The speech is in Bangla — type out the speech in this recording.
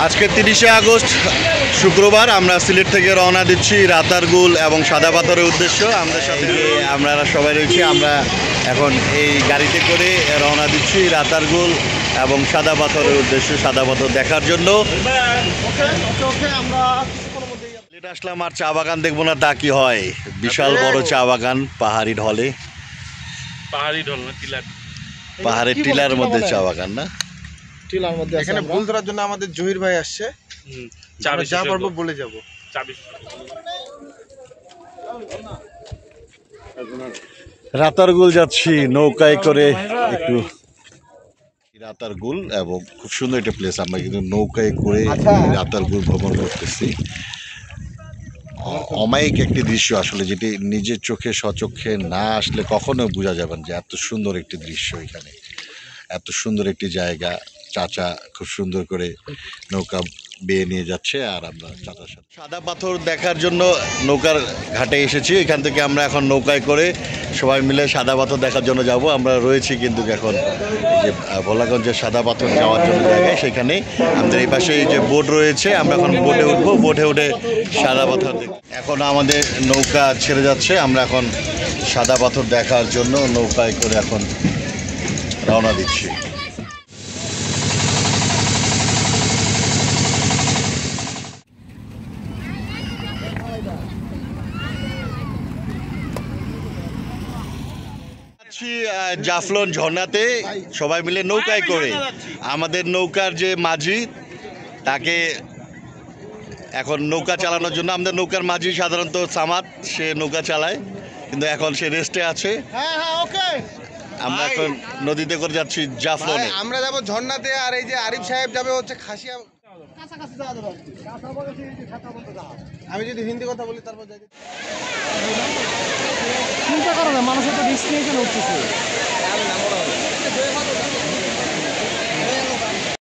আজকে 30শে আগস্ট শুক্রবার আমরা সিলেট থেকে রওনা দিচ্ছি রাতারগুল এবং সাদা পাথরের উদ্দেশ্য। আমাদের সাথে আমরা সবাই রয়েছি। আমরা এখন এই গাড়িতে করে রওনা দিচ্ছি রাতারগুল এবং সাদা পাথরের উদ্দেশ্যে, সাদা পাথর দেখার জন্য। সিলেট আসলাম আর চা বাগান দেখবো না তা কি হয়? বিশাল বড় চা বাগান পাহাড়ি ঢলে, পাহাড়ের টিলার মধ্যে চা বাগান না, টিলার মধ্যে। এখানে ভুল ধরার জন্য আমাদের জহির ভাই আসছে। যা পারবো বলে যাবো। রাতারগুল যাচ্ছি নৌকায় করে। একটু রাতারগুল এবং খুব সুন্দর একটা প্লেস। আমরা কিন্তু নৌকায় করে রাতারগুল ভ্রমণ করতেছি। অমায়িক একটি দৃশ্য আসলে, যেটি নিজের চোখে স্বচক্ষে না আসলে কখনো বোঝা যাবে না যে এত সুন্দর একটি দৃশ্য। এখানে এত সুন্দর একটি জায়গা। চাচা খুব সুন্দর করে নৌকা বেয়ে নিয়ে যাচ্ছে আর আমরা চাচার সাথে সাদা পাথর দেখার জন্য নৌকার ঘাটে এসেছি। এখান থেকে আমরা এখন নৌকায় করে সবাই মিলে সাদা পাথর দেখার জন্য যাব। আমরা রয়েছি কিন্তু এখন যে ভোলাগঞ্জের সাদা পাথর যাওয়ার জন্য জায়গায়, সেখানে আমাদের এই পাশে যে বোট রয়েছে, আমরা এখন বোটে উঠবো। বোটে উঠে সাদা পাথর এখন আমাদের নৌকা ছেড়ে যাচ্ছে। আমরা এখন সাদা পাথর দেখার জন্য নৌকায় করে এখন রওনা দিচ্ছি। জাফলং ঝর্ণাতে সবাই মিলে নৌকায় করে। আমাদের নৌকার যে মাঝি, তাকে এখন নৌকা চালানোর জন্য, আমাদের নৌকার মাঝি সাধারণত সামাদ, সে নৌকা চালায়, কিন্তু এখন সে রেস্টে আছে। আমরা এখন নদীতে করে যাচ্ছি জাফলংয়ে। আমরা যাবো ঝর্ণাতে, আর এই যে আরিফ সাহেব যাবে হচ্ছে খাসিয়া। আমি যদি হিন্দি কথা বলি তারপর চিন্তা করো না, মানুষের তো রিস্ক নিয়ে উঠতেছে।